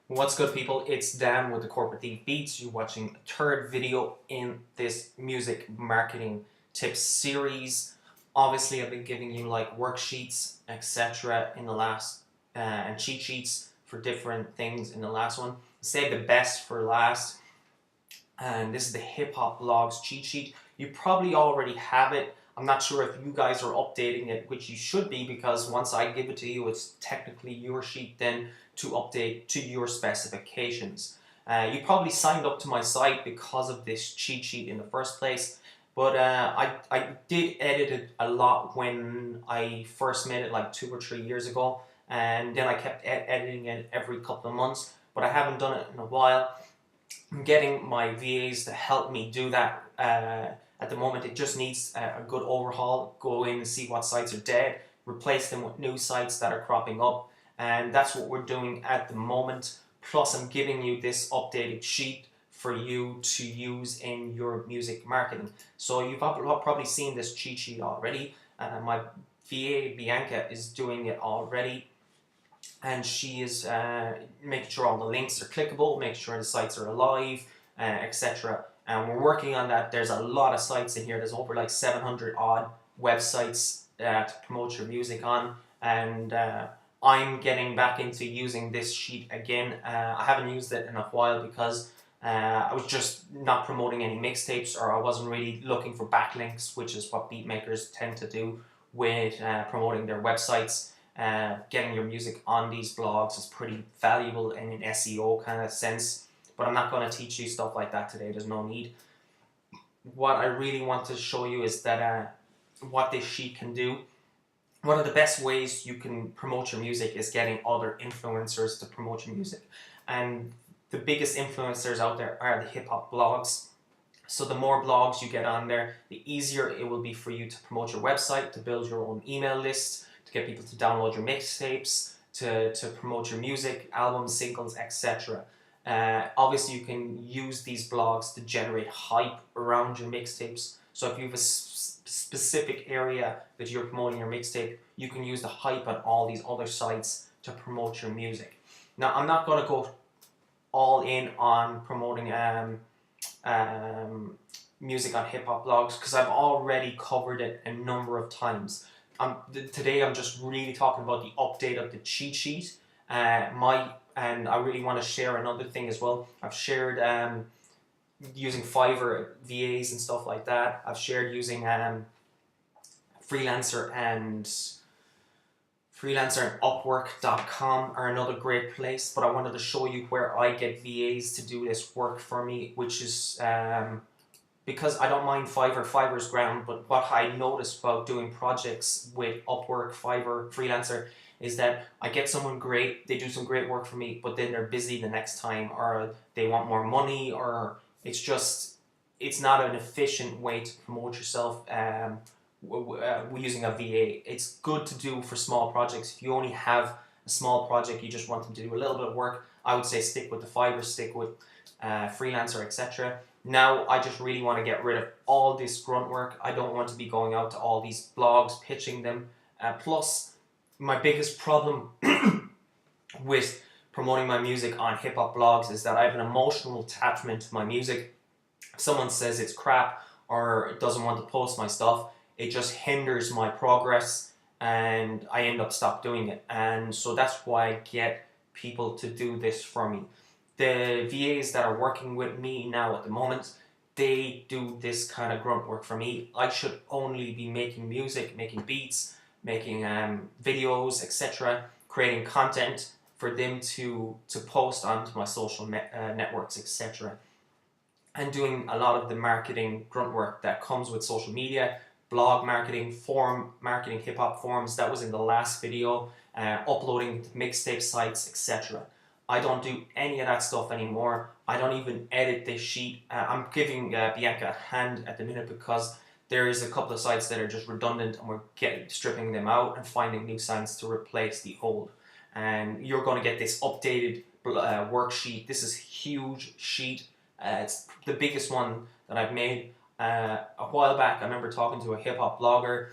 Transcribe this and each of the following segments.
What's good, people? It's Dan with the Corporate Thief Beats. You're watching a third video in this music marketing tips series. Obviously, I've been giving you like worksheets, etc. in the last and cheat sheets for different things in the last one. Save the best for last. And this is the Hip Hop Blogs cheat sheet. You probably already have it. I'm not sure if you guys are updating it, which you should be, because once I give it to you, it's technically your sheet then to update to your specifications. You probably signed up to my site because of this cheat sheet in the first place, but I did edit it a lot when I first made it like 2 or 3 years ago, and then I kept editing it every couple of months, but I haven't done it in a while. I'm getting my VAs to help me do that. At the moment, it just needs a good overhaul. Go in and see what sites are dead, replace them with new sites that are cropping up, and that's what we're doing at the moment. Plus, I'm giving you this updated sheet for you to use in your music marketing. So you've probably seen this cheat sheet already. My VA, Bianca, is doing it already, and she is making sure all the links are clickable, making sure the sites are alive, etc. And we're working on that. There's a lot of sites in here. There's over like 700 odd websites to promote your music on, and I'm getting back into using this sheet again. I haven't used it in a while because I was just not promoting any mixtapes, or I wasn't really looking for backlinks, which is what beat makers tend to do with promoting their websites. Getting your music on these blogs is pretty valuable in an SEO kind of sense, but I'm not going to teach you stuff like that today. There's no need. What I really want to show you is that what this sheet can do. One of the best ways you can promote your music is getting other influencers to promote your music, and the biggest influencers out there are the hip hop blogs. So the more blogs you get on there, the easier it will be for you to promote your website, to build your own email list, to get people to download your mixtapes, to promote your music, albums, singles, etc. Obviously, you can use these blogs to generate hype around your mixtapes. So if you have a specific area that you're promoting your mixtape, you can use the hype on all these other sites to promote your music. Now, I'm not going to go all in on promoting music on hip hop blogs because I've already covered it a number of times. Today I'm just really talking about the update of the cheat sheet. And I really want to share another thing as well. I've shared using Fiverr VAs and stuff like that. I've shared using Freelancer and Upwork.com are another great place, but I wanted to show you where I get VAs to do this work for me, which is because I don't mind Fiverr. Fiverr's ground, but what I noticed about doing projects with Upwork, Fiverr, Freelancer is that I get someone great, they do some great work for me, but then they're busy the next time, or they want more money, or it's not an efficient way to promote yourself using a VA. It's good to do for small projects. If you only have a small project, you just want them to do a little bit of work, I would say stick with the Fiverr, stick with Freelancer, etc. Now I just really want to get rid of all this grunt work. I don't want to be going out to all these blogs, pitching them. Plus, my biggest problem with promoting my music on hip hop blogs is that I have an emotional attachment to my music. If someone says it's crap or doesn't want to post my stuff, it just hinders my progress and I end up stop doing it. And so that's why I get people to do this for me. The VAs that are working with me now at the moment, they do this kind of grunt work for me. I should only be making music, making beats, making videos, etc., creating content for them to post onto my social networks, etc., and doing a lot of the marketing grunt work that comes with social media, blog marketing, forum marketing, hip-hop forums. That was in the last video, uploading mixtape sites, etc. I don't do any of that stuff anymore. I don't even edit this sheet. I'm giving Bianca a hand at the minute because there is a couple of sites that are just redundant, and we're stripping them out and finding new sites to replace the old. And you're going to get this updated worksheet. This is a huge sheet. It's the biggest one that I've made. A while back, I remember talking to a hip hop blogger,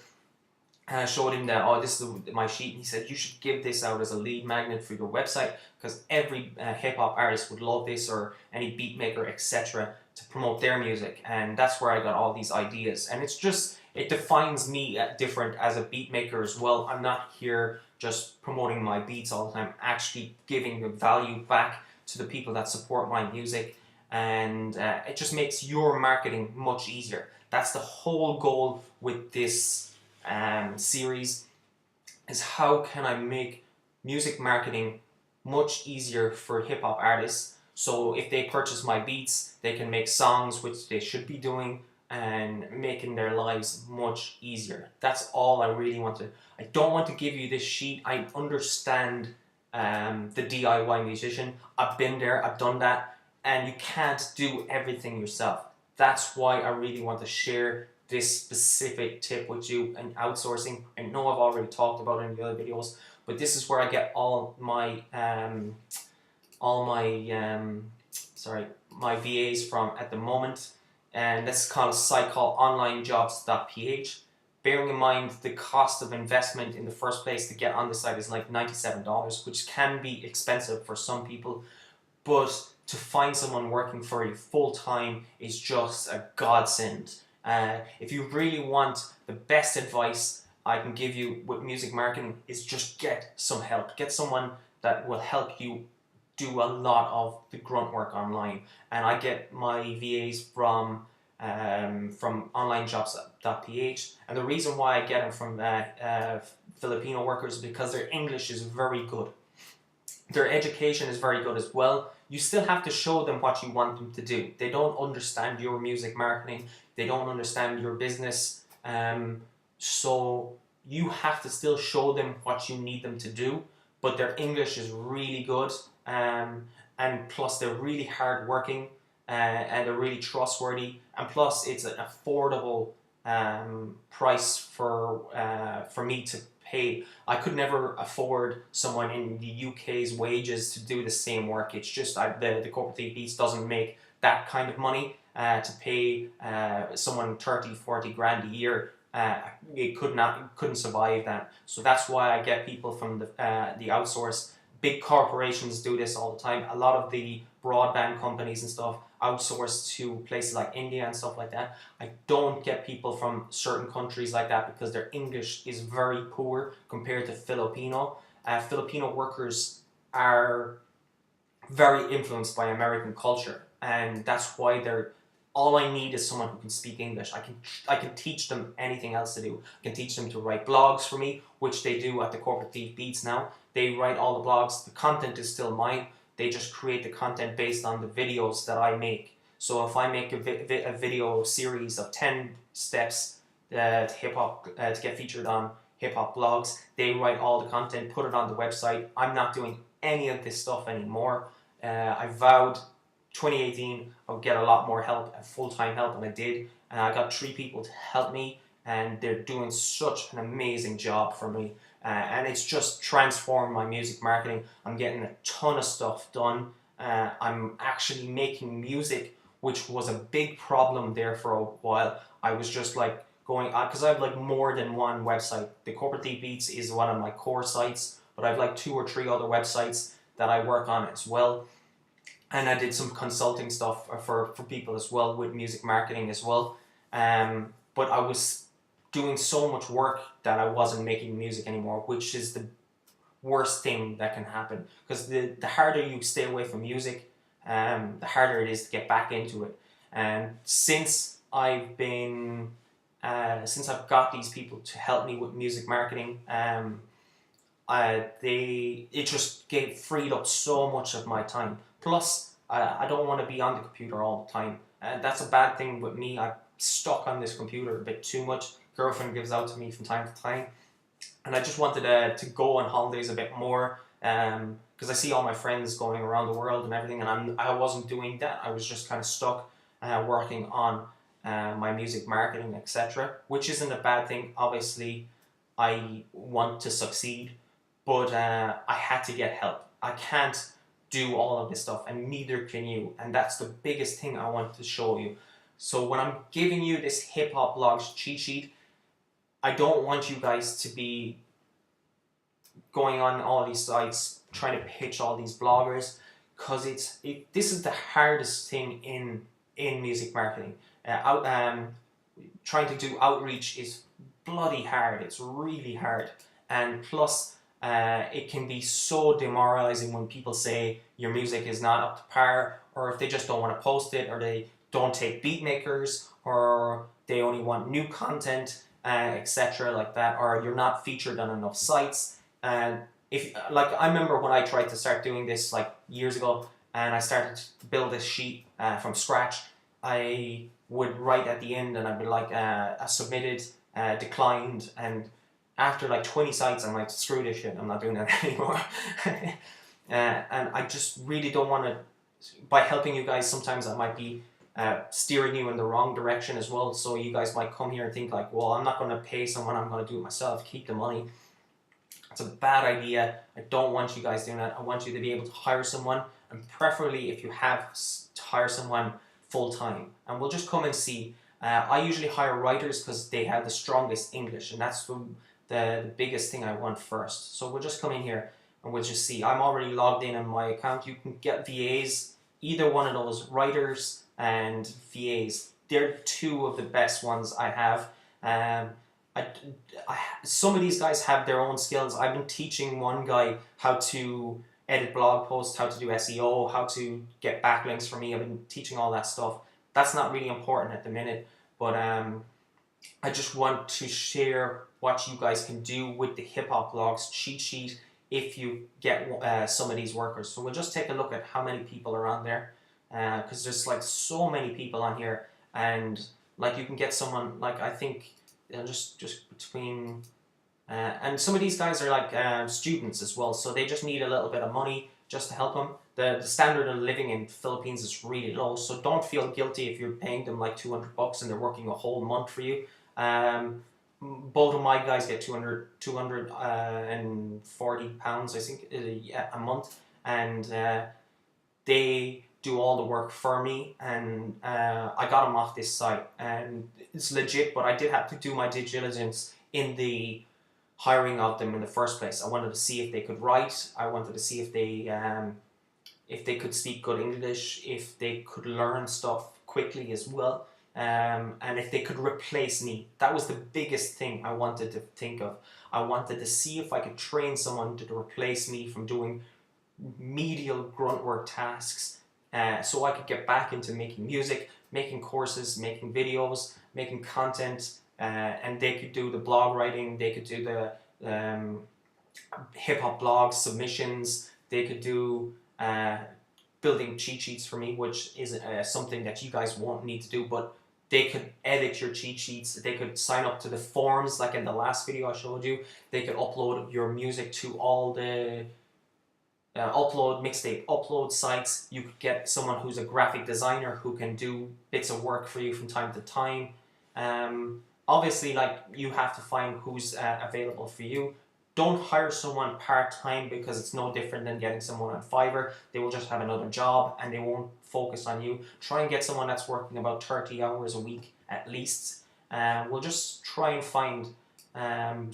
And I showed him that, oh, this is my sheet. And he said, you should give this out as a lead magnet for your website, because every hip hop artist would love this, or any beat maker, etc., to promote their music. And that's where I got all these ideas. And it's just, it defines me different as a beat maker as well. I'm not here just promoting my beats all the time, actually giving the value back to the people that support my music. And it just makes your marketing much easier. That's the whole goal with this series, is how can I make music marketing much easier for hip hop artists. So if they purchase my beats, they can make songs, which they should be doing, and making their lives much easier. That's all I really want to. I don't want to give you this sheet. I understand the DIY musician. I've been there, I've done that, and you can't do everything yourself. That's why I really want to share this specific tip with you and outsourcing. I know I've already talked about it in the other videos, but this is where I get all my my VAs from at the moment, and this is called a site called onlinejobs.ph. Bearing in mind the cost of investment in the first place to get on the site is like $97, which can be expensive for some people, but to find someone working for you full time is just a godsend. If you really want the best advice I can give you with music marketing, is just get some help. Get someone that will help you do a lot of the grunt work online. And I get my VAs from onlinejobs.ph. And the reason why I get them from Filipino workers is because their English is very good. Their education is very good as well. You still have to show them what you want them to do. They don't understand your music marketing. They don't understand your business. So you have to still show them what you need them to do. But their English is really good. And plus they're really hardworking, and they're really trustworthy. And plus it's an affordable price for me to pay. I could never afford someone in the UK's wages to do the same work. It's just the Corporate Thief Beats doesn't make that kind of money to pay someone 30-40 grand a year. It couldn't survive that. So that's why I get people from the outsource. Big corporations do this all the time. A lot of the broadband companies and stuff outsource to places like India and stuff like that. I don't get people from certain countries like that because their English is very poor compared to Filipino. Filipino workers are very influenced by American culture, and that's why they're. All I need is someone who can speak English. I can teach them anything else to do. I can teach them to write blogs for me, which they do at the Corporate Thief Beats now. They write all the blogs. The content is still mine. They just create the content based on the videos that I make. So if I make a video series of 10 steps to hip-hop to get featured on hip-hop blogs, they write all the content, put it on the website. I'm not doing any of this stuff anymore. I vowed 2018 I would get a lot more help, full-time help, and I did. And I got 3 people to help me, and they're doing such an amazing job for me. And it's just transformed my music marketing. I'm getting a ton of stuff done. I'm actually making music, which was a big problem there for a while. I was just like going, because I have like more than one website. The Corporate Thief Beats is one of my core sites, but I have like 2 or 3 other websites that I work on as well. And I did some consulting stuff for people as well with music marketing as well. But I was doing so much work that I wasn't making music anymore, which is the worst thing that can happen. Because the harder you stay away from music, the harder it is to get back into it. And since I've got these people to help me with music marketing, it just freed up so much of my time. Plus, I don't want to be on the computer all the time. That's a bad thing with me. I'm stuck on this computer a bit too much. Girlfriend gives out to me from time to time. And I just wanted to go on holidays a bit more, because I see all my friends going around the world and everything, and I wasn't doing that. I was just kind of stuck working on my music marketing, etc., which isn't a bad thing. Obviously, I want to succeed, but I had to get help. I can't do all of this stuff, and neither can you. And that's the biggest thing I want to show you. So when I'm giving you this hip hop blogs cheat sheet, I don't want you guys to be going on all these sites trying to pitch all these bloggers, because this is the hardest thing in music marketing. Trying to do outreach is bloody hard. It's really hard, and plus it can be so demoralizing when people say your music is not up to par, or if they just don't want to post it, or they don't take beat makers, or they only want new content, etc. like that, or you're not featured on enough sites. And if like I remember when I tried to start doing this like years ago, and I started to build this sheet from scratch, I would write at the end, and I'd be like, submitted, declined, and after like 20 sites, I'm like, screw this shit, I'm not doing that anymore. And I just really don't want to, by helping you guys, sometimes I might be steering you in the wrong direction as well. So you guys might come here and think like, well, I'm not going to pay someone, I'm going to do it myself, keep the money. It's a bad idea. I don't want you guys doing that. I want you to be able to hire someone, and preferably if you have to hire someone full time. And we'll just come and see. I usually hire writers because they have the strongest English, and that's the biggest thing I want first. So we'll just come in here and we'll just see. I'm already logged in on my account. You can get VAs, either one of those, writers and VAs. They're two of the best ones I have. Some of these guys have their own skills. I've been teaching one guy how to edit blog posts, how to do SEO, how to get backlinks for me. I've been teaching all that stuff. That's not really important at the minute, but I just want to share what you guys can do with the hip hop blogs cheat sheet if you get some of these workers. So we'll just take a look at how many people are on there, because there's like so many people on here, and like you can get someone like, I think just between and some of these guys are like students as well, so they just need a little bit of money just to help them. The standard of living in Philippines is really low, so don't feel guilty if you're paying them like $200 and they're working a whole month for you. Both of my guys get 240 pounds, I think, a month, and they do all the work for me, and I got them off this site, and it's legit, but I did have to do my due diligence in the hiring of them in the first place. I wanted to see if they could write, I wanted to see if they could speak good English, if they could learn stuff quickly as well, and if they could replace me. That was the biggest thing I wanted to think of. I wanted to see if I could train someone to replace me from doing medial grunt work tasks, so I could get back into making music, making courses, making videos, making content, and they could do the blog writing, they could do the hip-hop blog submissions, they could do building cheat sheets for me, which is something that you guys won't need to do, but they could edit your cheat sheets, they could sign up to the forums like in the last video I showed you, they could upload your music to all the mixtape upload sites. You could get someone who's a graphic designer who can do bits of work for you from time to time. Obviously, like, you have to find who's available for you. Don't hire someone part-time, because it's no different than getting someone on Fiverr. They will just have another job and they won't focus on you. Try and get someone that's working about 30 hours a week at least. We'll just try and find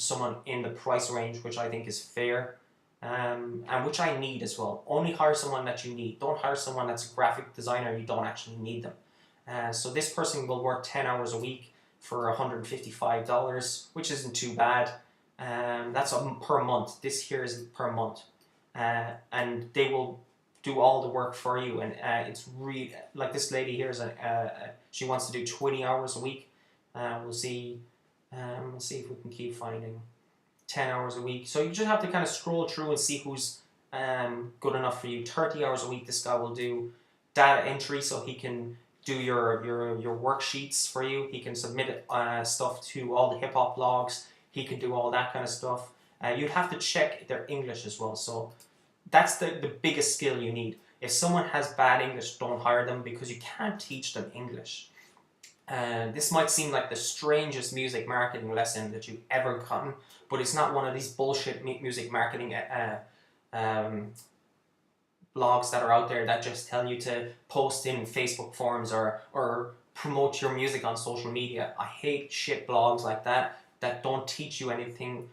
someone in the price range which I think is fair. And which I need as well. Only hire someone that you need. Don't hire someone that's a graphic designer, you don't actually need them. So this person will work 10 hours a week for $155, which isn't too bad. That's per month. This here is per month. And they will do all the work for you. And it's really, like this lady here is she wants to do 20 hours a week. We'll see if we can keep finding 10 hours a week. So you just have to kind of scroll through and see who's good enough for you. 30 hours a week, this guy will do data entry, so he can do your worksheets for you. He can submit stuff to all the hip hop blogs. He can do all that kind of stuff. You'd have to check their English as well. So that's the biggest skill you need. If someone has bad English, don't hire them, because you can't teach them English. This might seem like the strangest music marketing lesson that you've ever gotten, but it's not one of these bullshit music marketing blogs that are out there that just tell you to post in Facebook forums or promote your music on social media. I hate shit blogs like that. that don't teach you anything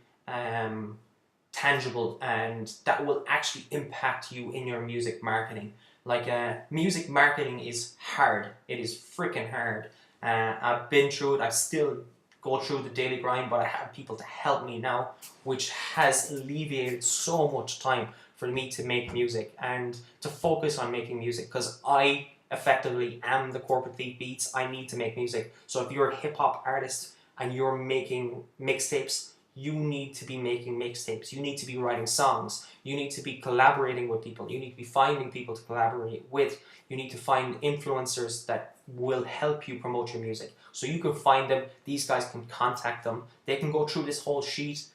tangible and that will actually impact you in your music marketing. Like music marketing is hard. It is freaking hard. I've been through it. I still go through the daily grind, but I have people to help me now, which has alleviated so much time for me to make music and to focus on making music, because I effectively am the corporate thief beats. I need to make music. So if you're a hip hop artist and you're making mixtapes, you need to be making mixtapes. You need to be writing songs. You need to be collaborating with people. You need to be finding people to collaborate with. You need to find influencers that will help you promote your music. So you can find them. These guys can contact them. They can go through this whole sheet.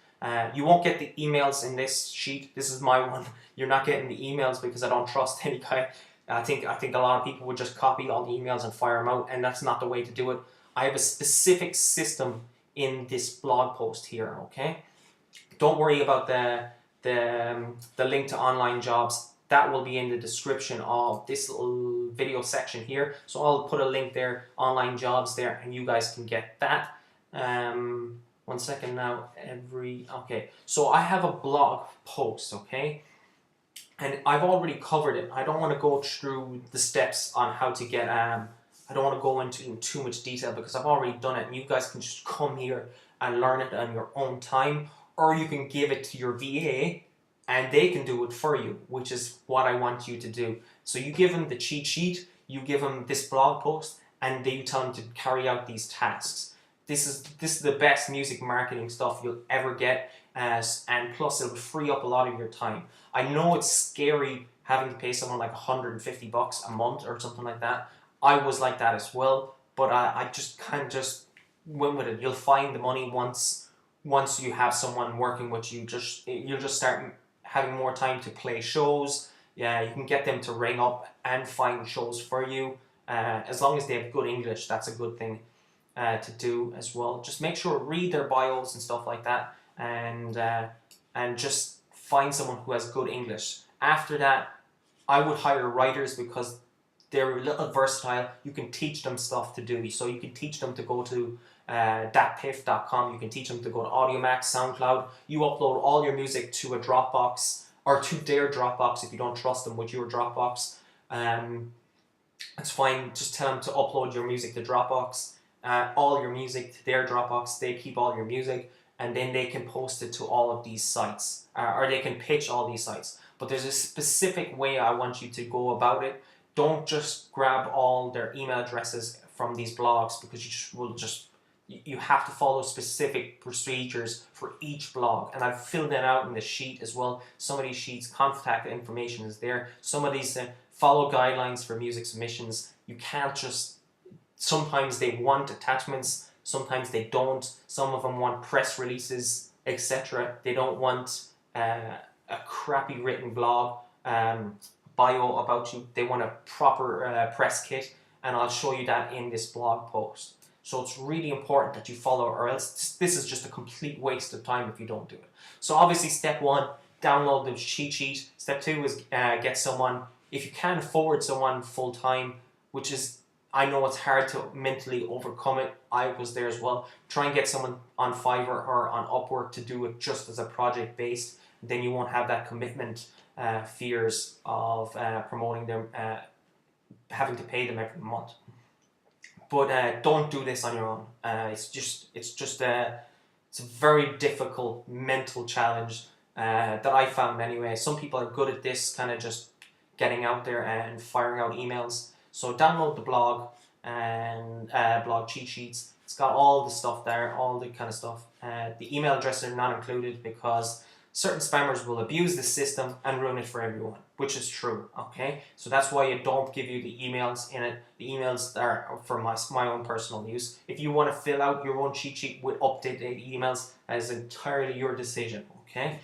You won't get the emails in this sheet. This is my one. You're not getting the emails because I don't trust any guy. I think a lot of people would just copy all the emails and fire them out, and that's not the way to do it. I have a specific system in this blog post here, okay? Don't worry about the link to online jobs. That will be in the description of this little video section here. So I'll put a link there, online jobs there, and you guys can get that. 1 second now, okay. So I have a blog post, okay? And I've already covered it. I don't want to go through the steps on how to get, I don't want to go into too much detail because I've already done it, and you guys can just come here and learn it on your own time, or you can give it to your VA and they can do it for you, which is what I want you to do. So you give them the cheat sheet, you give them this blog post, and then you tell them to carry out these tasks. This is the best music marketing stuff you'll ever get, and plus it'll free up a lot of your time. I know it's scary having to pay someone like $150 a month or something like that. I was like that as well, but I just kind of just went with it. You'll find the money once you have someone working with you. You'll just start having more time to play shows. Yeah, you can get them to ring up and find shows for you. As long as they have good English, that's a good thing to do as well. Just make sure read their bios and stuff like that, and just find someone who has good English. After that, I would hire writers because they're a little versatile. You can teach them stuff to do. So you can teach them to go to datpiff.com. You can teach them to go to AudioMax, SoundCloud. You upload all your music to a Dropbox, or to their Dropbox if you don't trust them with your Dropbox. It's fine. Just tell them to upload your music to Dropbox, all your music to their Dropbox. They keep all your music, and then they can post it to all of these sites, or they can pitch all these sites. But there's a specific way I want you to go about it. Don't just grab all their email addresses from these blogs, because you have to follow specific procedures for each blog. And I've filled that out in the sheet as well. Some of these sheets, contact information is there. Some of these follow guidelines for music submissions. You can't just, sometimes they want attachments, sometimes they don't. Some of them want press releases, etc. They don't want a crappy written blog bio about you. They want a proper press kit, and I'll show you that in this blog post. So it's really important that you follow, or else this is just a complete waste of time if you don't do it. So obviously step 1, download the cheat sheet. Step 2 is get someone, if you can afford someone full time, which is, I know it's hard to mentally overcome it. I was there as well. Try and get someone on Fiverr or on Upwork to do it just as a project based. Then you won't have that commitment fears of promoting them, having to pay them every month. But don't do this on your own. It's a very difficult mental challenge that I found anyway. Some people are good at this, kind of just getting out there and firing out emails. So download the blog and blog cheat sheets. It's got all the stuff there, all the kind of stuff. The email addresses are not included because certain spammers will abuse the system and ruin it for everyone, which is true, okay? So that's why I don't give you the emails in it. The emails are for my own personal use. If you want to fill out your own cheat sheet with updated emails, that is entirely your decision, okay?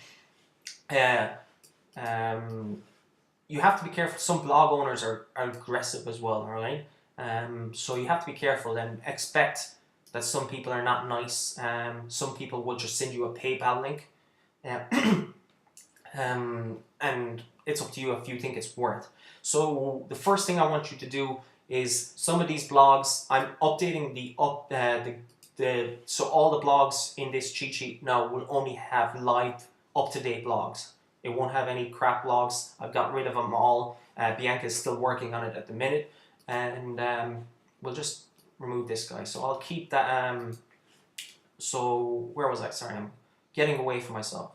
You have to be careful. Some blog owners are aggressive as well, all right? So you have to be careful and expect that some people are not nice. Some people will just send you a PayPal link. And it's up to you if you think it's worth. So the first thing I want you to do is, some of these blogs, I'm updating the So all the blogs in this cheat sheet now will only have live, up-to-date blogs. It won't have any crap blogs. I've got rid of them all. Bianca's still working on it at the minute, and we'll just remove this guy. So I'll keep that. So where was I? Sorry, I'm getting away from myself.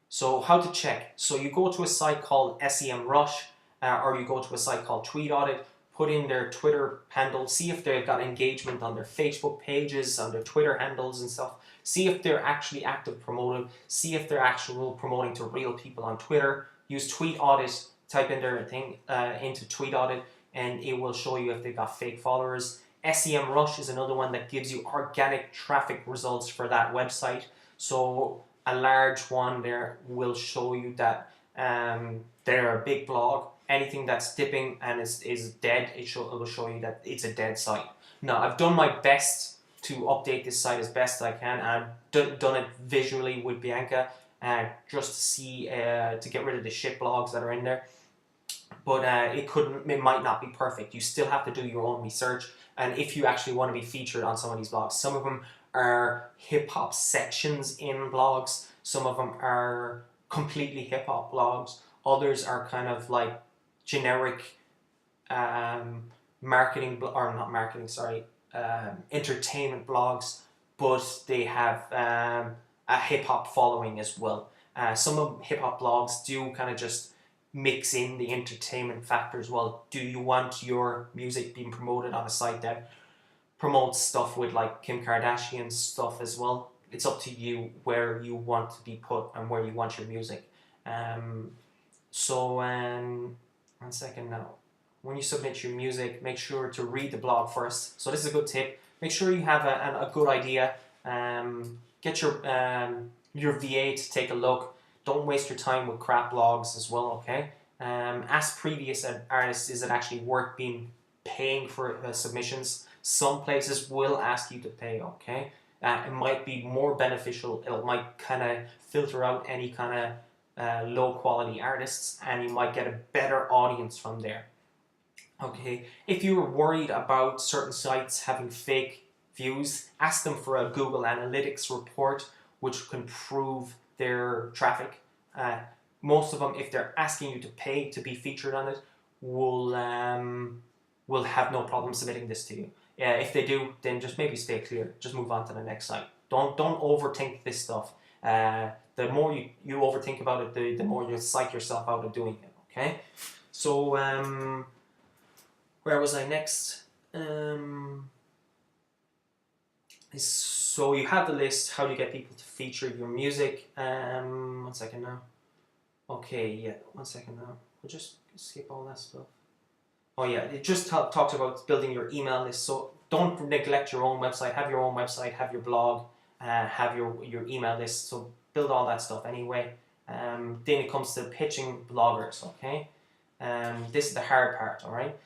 So how to check? So you go to a site called SEMrush, or you go to a site called Tweet Audit. Put in their Twitter handle, see if they've got engagement on their Facebook pages, on their Twitter handles and stuff. See if they're actually active promoting. See if they're actually promoting to real people on Twitter. Use Tweet Audit, type in their thing into Tweet Audit, and it will show you if they've got fake followers. SEMrush is another one that gives you organic traffic results for that website. So a large one there will show you that they're a big blog. Anything that's dipping and is dead, it will show you that it's a dead site. Now, I've done my best to update this site as best I can, and I've done it visually with Bianca, just to see, to get rid of the shit blogs that are in there. But it might not be perfect. You still have to do your own research, and if you actually want to be featured on some of these blogs, some of them are hip-hop sections in blogs, some of them are completely hip-hop blogs, others are kind of like generic entertainment blogs, but they have a hip-hop following as well. Some of hip-hop blogs do kind of just mix in the entertainment factor as well. Do you want your music being promoted on a site that promotes stuff with like Kim Kardashian stuff as well? It's up to you where you want to be put and where you want your music. One second now. When you submit your music, make sure to read the blog first. So this is a good tip. Make sure you have a good idea. Get your VA to take a look. Don't waste your time with crap blogs as well, okay? Ask previous artists, is it actually worth paying for submissions? Some places will ask you to pay, okay? It might be more beneficial. It might kind of filter out any kind of low quality artists, and you might get a better audience from there. Okay, if you're worried about certain sites having fake views, ask them for a Google Analytics report which can prove their traffic. Most of them, if they're asking you to pay to be featured on it, will have no problem submitting this to you. If they do, then just maybe stay clear. Just move on to the next site. Don't overthink this stuff. The more you overthink about it, the more you psych yourself out of doing it. Okay, so where was I next? So you have the list. How do you get people to feature your music? 1 second now. Okay, yeah, 1 second now. We'll just skip all that stuff. Oh yeah, it just talks about building your email list. So don't neglect your own website. Have your own website. Have your blog. Have your email list. So build all that stuff anyway. Then it comes to pitching bloggers. Okay, this is the hard part. All right.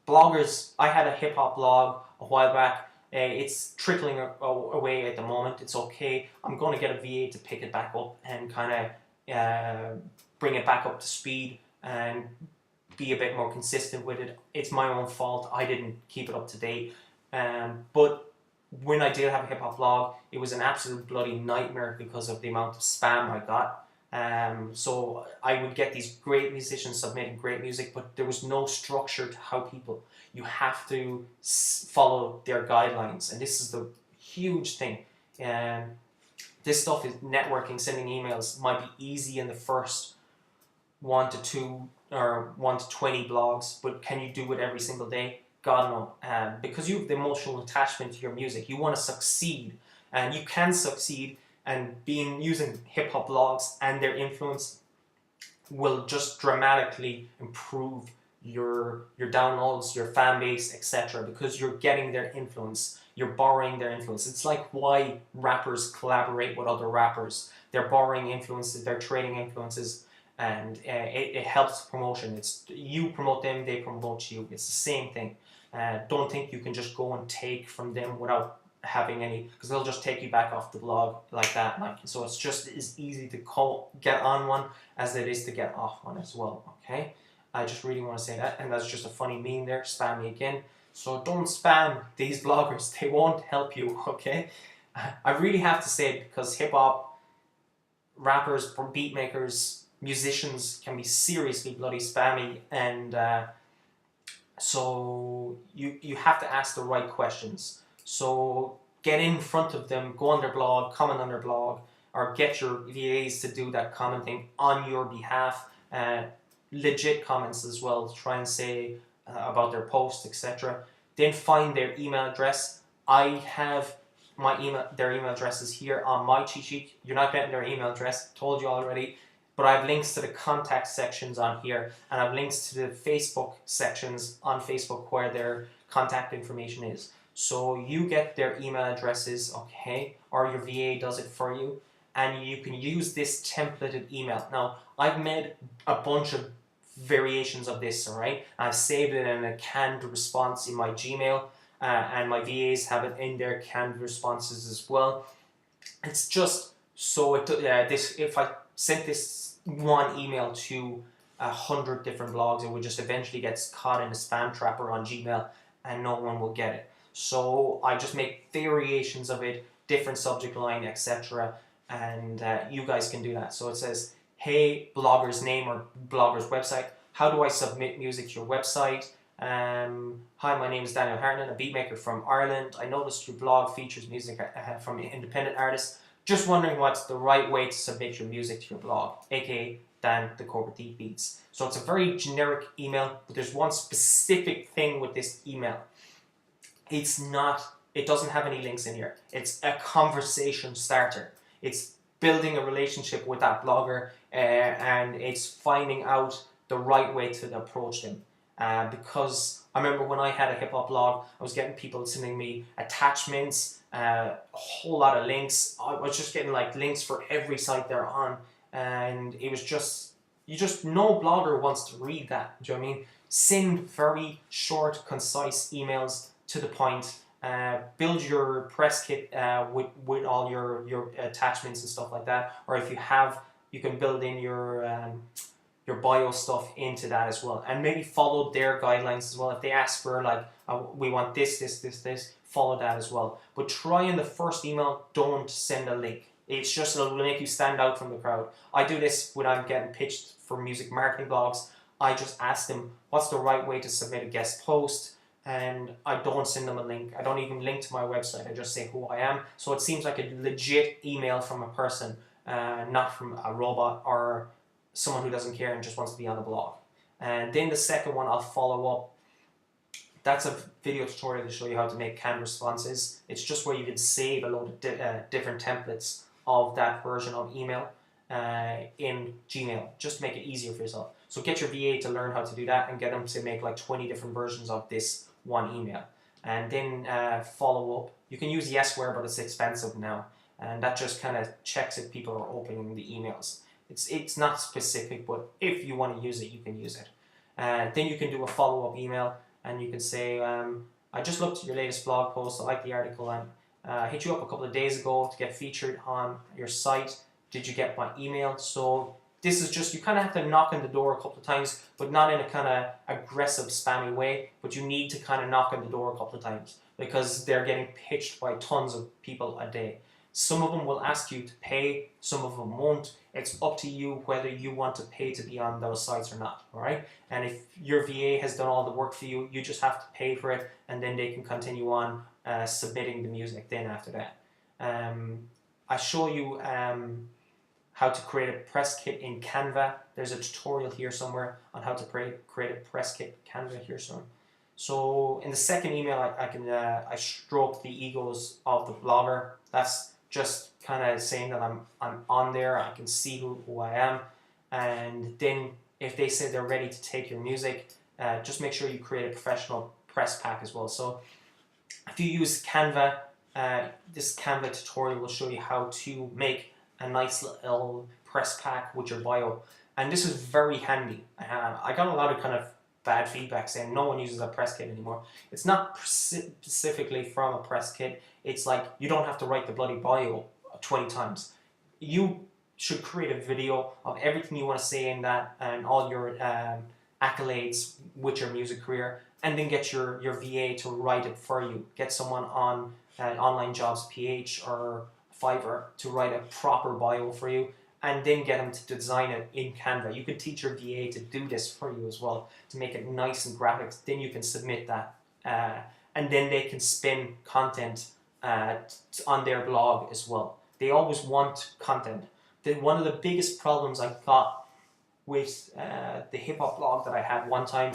Bloggers. I had a hip hop blog a while back. It's trickling away at the moment. It's okay. I'm going to get a VA to pick it back up and kind of bring it back up to speed and be a bit more consistent with it. It's my own fault. I didn't keep it up to date. But when I did have a hip hop blog, it was an absolute bloody nightmare because of the amount of spam I got. So I would get these great musicians submitting great music, but there was no structure to how people. You have to follow their guidelines, and this is the huge thing. This stuff is networking, sending emails might be easy in the first 1 to 2 or 1 to 20 blogs, but can you do it every single day? God no. Because you have the emotional attachment to your music, you want to succeed, and you can succeed. And using hip hop blogs and their influence will just dramatically improve your downloads, your fan base, etc. Because you're getting their influence, you're borrowing their influence. It's like why rappers collaborate with other rappers. They're borrowing influences, they're trading influences, and it helps promotion. It's you promote them, they promote you. It's the same thing. Don't think you can just go and take from them without having any, because they'll just take you back off the blog like that. So it's just as easy to get on one as it is to get off one as well. Okay, I just really want to say that, and that's just a funny meme there. Spam me again. So don't spam these bloggers, they won't help you, okay? I really have to say it because hip hop, rappers, beat makers, musicians can be seriously bloody spammy, and so you have to ask the right questions. So get in front of them, go on their blog, comment on their blog, or get your VAs to do that commenting on your behalf. Legit comments as well to try and say about their post, etc. Then find their email address. I have their email addresses here on my cheat sheet. You're not getting their email address, told you already. But I have links to the contact sections on here, and I have links to the Facebook sections on Facebook where their contact information is. So you get their email addresses, okay, or your VA does it for you, and you can use this templated email. Now, I've made a bunch of variations of this, all right? I've saved it in a canned response in my Gmail, and my VAs have it in their canned responses as well. It's just so if I sent this one email to 100 different blogs, it would just eventually get caught in a spam trapper on Gmail, and no one will get it. So I just make variations of it, different subject line, etc. And you guys can do that. So it says, hey, blogger's name or blogger's website. How do I submit music to your website? Hi, my name is Daniel Harnan, a beatmaker from Ireland. I noticed your blog features music from independent artists. Just wondering what's the right way to submit your music to your blog, aka Dan the Corporate Thief Beats. So it's a very generic email, but there's one specific thing with this email. It doesn't have any links in here. It's a conversation starter. It's building a relationship with that blogger, and it's finding out the right way to approach them. Because I remember when I had a hip hop blog, I was getting people sending me attachments, a whole lot of links. I was just getting like links for every site they're on, and it was just, no blogger wants to read that. Do you know what I mean? Send very short, concise emails to the point. Build your press kit with all your attachments and stuff like that. Or if you have, you can build in your bio stuff into that as well, and maybe follow their guidelines as well. If they ask for like, we want this, follow that as well. But try in the first email, don't send a link. It's just, it'll make you stand out from the crowd. I do this when I'm getting pitched for music marketing blogs. I just ask them, what's the right way to submit a guest post? And I don't send them a link. I don't even link to my website. I just say who I am. So it seems like a legit email from a person, not from a robot or someone who doesn't care and just wants to be on the blog. And then the second one, I'll follow up. That's a video tutorial to show you how to make canned responses. It's just where you can save a load of different templates of that version of email in Gmail, just to make it easier for yourself. So get your VA to learn how to do that and get them to make like 20 different versions of this one email. And then follow up. You can use Yesware, but it's expensive now. And that just kind of checks if people are opening the emails. It's not specific, but if you want to use it, you can use it. Then you can do a follow-up email, and you can say, I just looked at your latest blog post, I like the article, and hit you up a couple of days ago to get featured on your site. Did you get my email? So this is just, you kind of have to knock on the door a couple of times, but not in a kind of aggressive, spammy way, but you need to kind of knock on the door a couple of times because they're getting pitched by tons of people a day. Some of them will ask you to pay, some of them won't. It's up to you whether you want to pay to be on those sites or not, all right? And if your VA has done all the work for you, you just have to pay for it, and then they can continue on submitting the music then after that. I show you how to create a press kit in Canva. There's a tutorial here somewhere on how to create a press kit Canva here somewhere. So in the second email, I stroke the egos of the blogger. That's just kind of saying that I'm on there, I can see who I am. And then if they say they're ready to take your music, just make sure you create a professional press pack as well. So if you use Canva, this Canva tutorial will show you how to make a nice little press pack with your bio. And this is very handy. I got a lot of kind of bad feedback saying no one uses a press kit anymore. It's not specifically from a press kit. It's like you don't have to write the bloody bio 20 times. You should create a video of everything you want to say in that and all your accolades with your music career, and then get your VA to write it for you. Get someone on Online Jobs PH or Fiverr to write a proper bio for you, and then get them to design it in Canva. You could teach your VA to do this for you as well, to make it nice and graphics. Then you can submit that, and then they can spin content on their blog as well. They always want content. One of the biggest problems I got with the hip hop blog that I had one time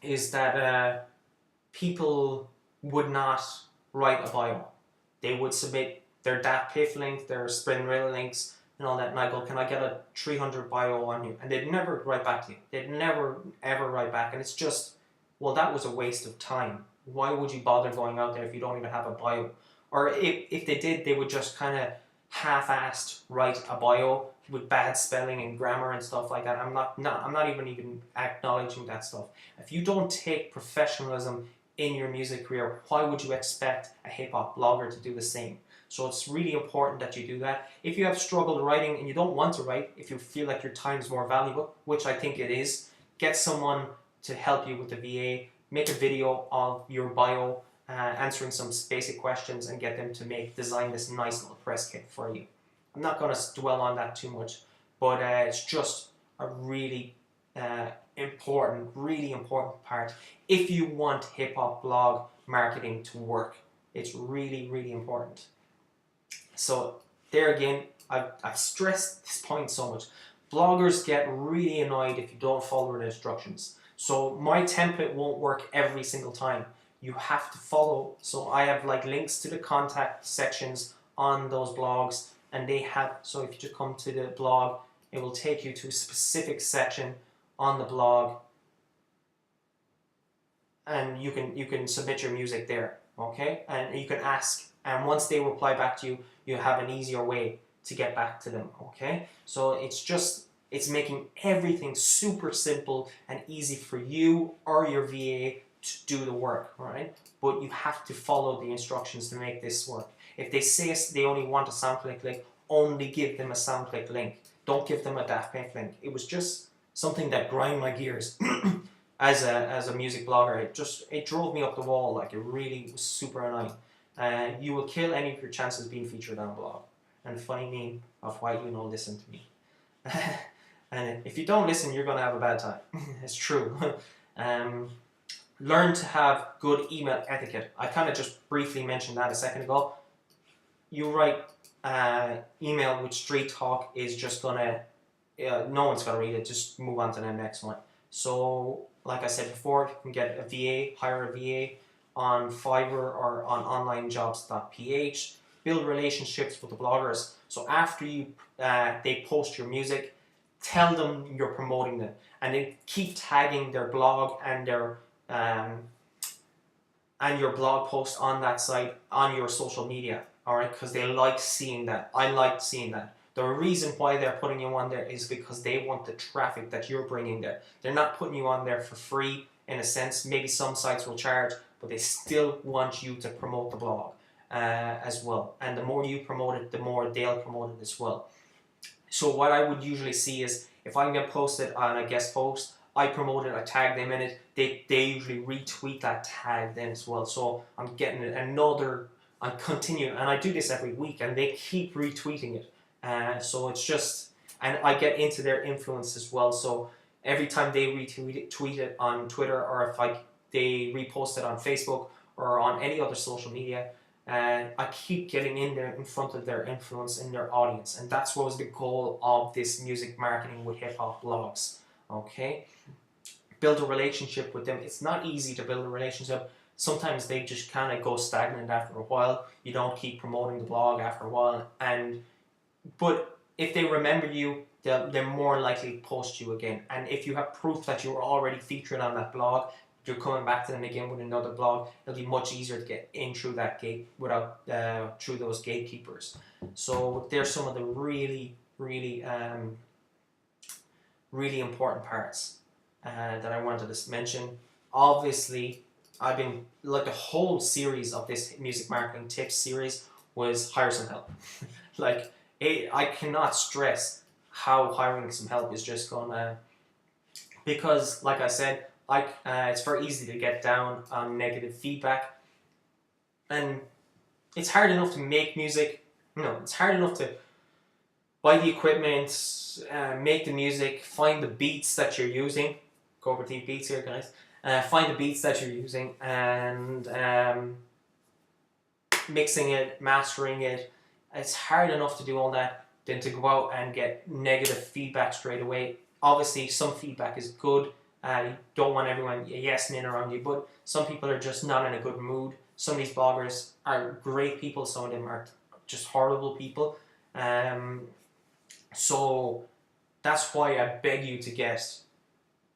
is that people would not write a bio. They would submit their Dat Piff link, their Spring Rail links, and all that, and I go, can I get a 300 bio on you? And they'd never write back to you. They'd never ever write back, and it's just, well, that was a waste of time. Why would you bother going out there if you don't even have a bio? Or if they did, they would just kind of half-assed write a bio with bad spelling and grammar and stuff like that. I'm not even acknowledging that stuff. If you don't take professionalism in your music career, why would you expect a hip-hop blogger to do the same? So it's really important that you do that. If you have struggled writing and you don't want to write, if you feel like your time is more valuable, which I think it is, get someone to help you with the VA, make a video of your bio, answering some basic questions, and get them to design this nice little press kit for you. I'm not going to dwell on that too much, but it's just a really important part if you want hip-hop blog marketing to work. It's really, really important. So there again, I've stressed this point so much. Bloggers get really annoyed if you don't follow the instructions. So my template won't work every single time. You have to follow. So I have like links to the contact sections on those blogs, and they have, so if you just come to the blog, it will take you to a specific section on the blog, and you can submit your music there, okay? And you can ask, and once they reply back to you, you have an easier way to get back to them, okay? So it's making everything super simple and easy for you or your VA to do the work, right? But you have to follow the instructions to make this work. If they say they only want a SoundClick link, only give them a SoundClick link. Don't give them a Daft Punk link. It was just something that grind my gears as a music blogger. It drove me up the wall. Like, it really was super annoying. You will kill any of your chances being featured on a blog. And funny meme of why you don't listen to me. And if you don't listen, you're going to have a bad time. It's true. Learn to have good email etiquette. I kind of just briefly mentioned that a second ago. You write email with street talk is just gonna, no one's gonna read it. Just move on to the next one. So, like I said before, you can get a VA, hire a VA on Fiverr or on onlinejobs.ph. Build relationships with the bloggers. So after they post your music, tell them you're promoting them, and then keep tagging their blog and their and your blog post on that site on your social media. All right, because they like seeing that. I like seeing that. The reason why they're putting you on there is because they want the traffic that you're bringing there. They're not putting you on there for free, in a sense. Maybe some sites will charge, but they still want you to promote the blog as well. And the more you promote it, the more they'll promote it as well. So what I would usually see is, if I get posted on a guest post, I promote it, I tag them in it, they usually retweet that tag then as well. So I'm getting another, I'm continuing, and I do this every week, and they keep retweeting it. So it's just, and I get into their influence as well. So every time they retweet it on Twitter, or if they repost it on Facebook or on any other social media, I keep getting in there in front of their influence in their audience. And that's what was the goal of this music marketing with hip hop blogs. Okay? Build a relationship with them. It's not easy to build a relationship. Sometimes they just kind of go stagnant after a while. You don't keep promoting the blog after a while, but if they remember you, they're more likely to post you again. And if you have proof that you were already featured on that blog, you're coming back to them again with another blog, it'll be much easier to get in through that gate without through those gatekeepers. So there's some of the really important parts that I wanted to mention. Obviously, I've been, like, the whole series of this music marketing tips series was hire some help. I cannot stress how hiring some help is just gonna because, like I said, it's very easy to get down on negative feedback, and it's hard enough to make music. It's hard enough to buy the equipment, make the music, find the beats that you're using. Cooperative beats here, guys. Find the beats that you're using, and mixing it, mastering it. It's hard enough to do all that than to go out and get negative feedback straight away. Obviously, some feedback is good. You don't want everyone yes-ing around you, but some people are just not in a good mood. Some of these bloggers are great people, some of them are just horrible people. So that's why I beg you to get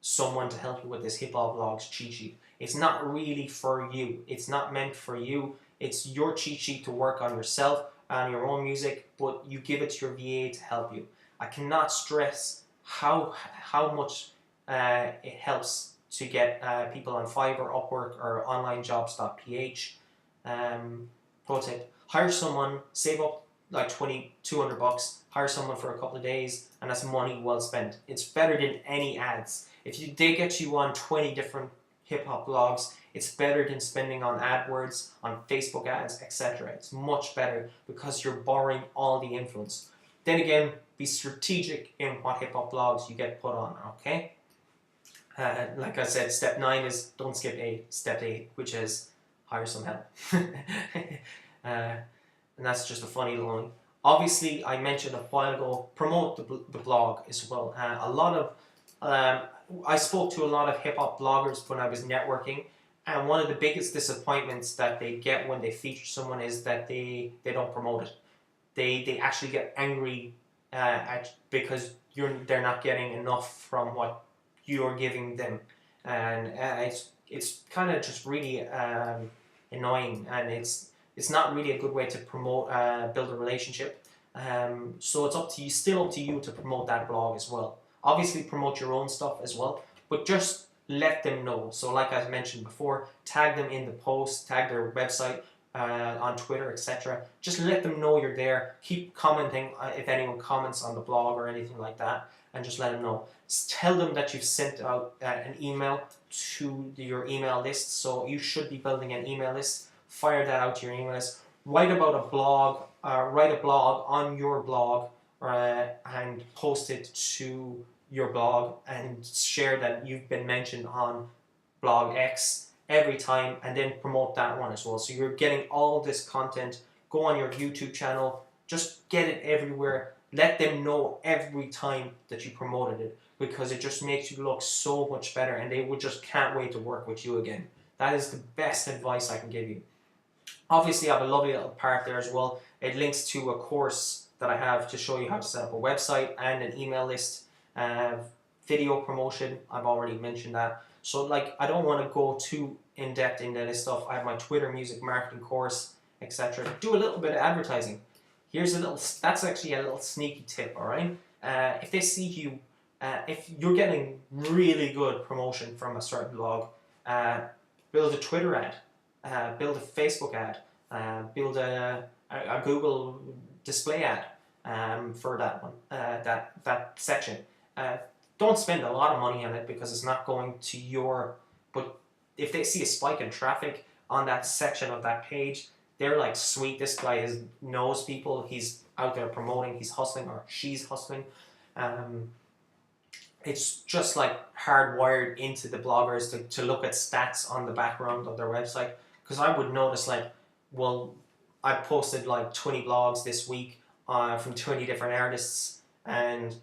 someone to help you with this hip hop vlogs cheat sheet. It's not really for you. It's not meant for you. It's your cheat sheet to work on yourself and your own music, but you give it to your VA to help you. I cannot stress how much it helps to get people on Fiverr, Upwork, or onlinejobs.ph. Pro tip: hire someone, save up like $200, hire someone for a couple of days, and that's money well spent. It's better than any ads. If they get you on 20 different hip hop blogs, it's better than spending on AdWords, on Facebook ads, etc. It's much better because you're borrowing all the influence. Then again, be strategic in what hip hop blogs you get put on, okay? Like I said, step 9 is don't skip step 8, which is hire some help. And that's just a funny line. Obviously, I mentioned a while ago, promote the blog as well. I spoke to a lot of hip hop bloggers when I was networking, and one of the biggest disappointments that they get when they feature someone is that they don't promote it. They actually get angry because they're not getting enough from what you're giving them, and it's kind of just really annoying, and it's not really a good way to promote build a relationship. So it's still up to you to promote that blog as well. Obviously promote your own stuff as well, but just let them know. So like I mentioned before, tag them in the post, tag their website on Twitter, etc. Just let them know you're there. Keep commenting if anyone comments on the blog or anything like that, and just let them know. Tell them that you've sent out an email to your email list. So you should be building an email list. Fire that out to your email list. Write about a blog. Write a blog on your blog and post it to your blog and share that you've been mentioned on blog X every time, and then promote that one as well. So you're getting all this content. Go on your YouTube channel. Just get it everywhere. Let them know every time that you promoted it, because it just makes you look so much better, and they would just can't wait to work with you again. That is the best advice I can give you. Obviously, I have a lovely little part there as well. It links to a course that I have to show you how to set up a website and an email list. Video promotion, I've already mentioned that. So like, I don't want to go too in depth into this stuff. I have my Twitter music marketing course, etc. Do a little bit of advertising. That's actually a little sneaky tip, all right? If they see you, if you're getting really good promotion from a certain blog, build a Twitter ad, build a Facebook ad, build a Google display ad for that one, that section. Don't spend a lot of money on it because it's not going to your, but if they see a spike in traffic on that section of that page, they're like, sweet, this guy knows people, he's out there promoting, he's hustling, or she's hustling. It's just like hardwired into the bloggers to look at stats on the background of their website. Because I would notice, like, well, I posted like 20 blogs this week from 20 different artists, and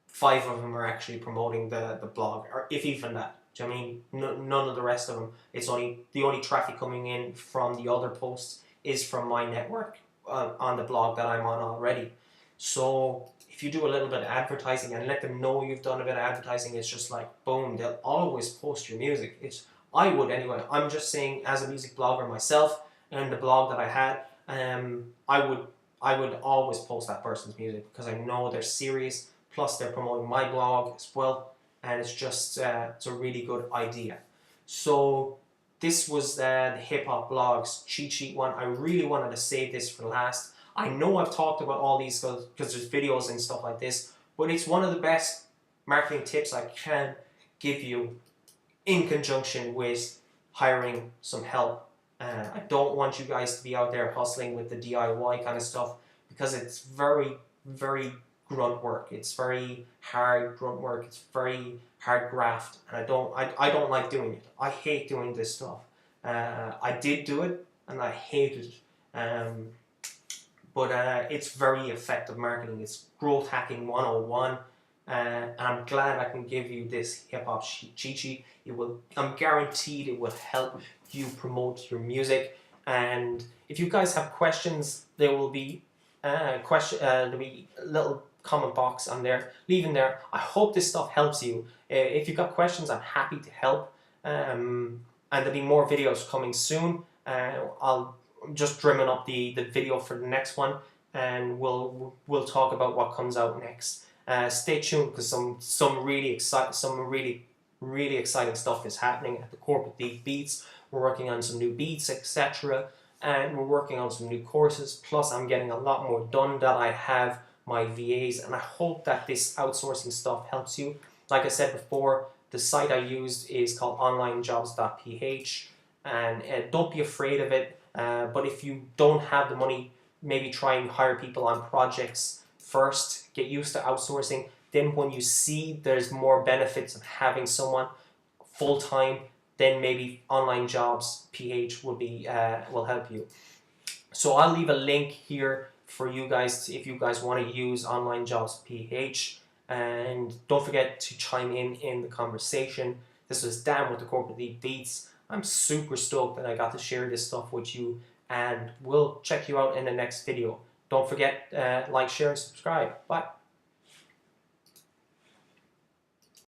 5 of them are actually promoting the blog, or if even that. Do you know what I mean? None of the rest of them. It's the only traffic coming in from the other posts is from my network on the blog that I'm on already. So if you do a little bit of advertising and let them know you've done a bit of advertising, it's just like boom, they'll always post your music. I would anyway. I'm just saying, as a music blogger myself, and the blog that I had, I would always post that person's music because I know they're serious. Plus, they're promoting my blog as well, and it's just it's a really good idea. So this was the hip hop blogs cheat sheet one. I really wanted to save this for last. I know I've talked about all these because there's videos and stuff like this, but it's one of the best marketing tips I can give you in conjunction with hiring some help. I don't want you guys to be out there hustling with the DIY kind of stuff, because it's very, very grunt work. It's very hard grunt work. It's very hard graft, and I don't like doing it. I hate doing this stuff. I did do it, and I hated it. But it's very effective marketing. It's growth hacking 101. And I'm glad I can give you this hip hop cheat sheet. I'm guaranteed it will help you promote your music. And if you guys have questions, there will be there'll be a little comment box on there. Leave in there. I hope this stuff helps you. If you've got questions, I'm happy to help. And there'll be more videos coming soon. I'll just drumming up the video for the next one, and we'll talk about what comes out next. Stay tuned, because some really exciting stuff is happening at the Corporate Thief Beats. We're working on some new beats, etc., and we're working on some new courses. Plus, I'm getting a lot more done that I have my VAs, and I hope that this outsourcing stuff helps you. Like I said before, the site I used is called onlinejobs.ph, and don't be afraid of it. But if you don't have the money, maybe try and hire people on projects first. Get used to outsourcing. Then when you see there's more benefits of having someone full-time, then maybe online jobs PH will help you. So I'll leave a link here for you guys if you guys want to use online jobs PH. And don't forget to chime in the conversation. This was Dan with the Corporate Thief Beats. I'm super stoked that I got to share this stuff with you, and we'll check you out in the next video. Don't forget, like, share, and subscribe. Bye.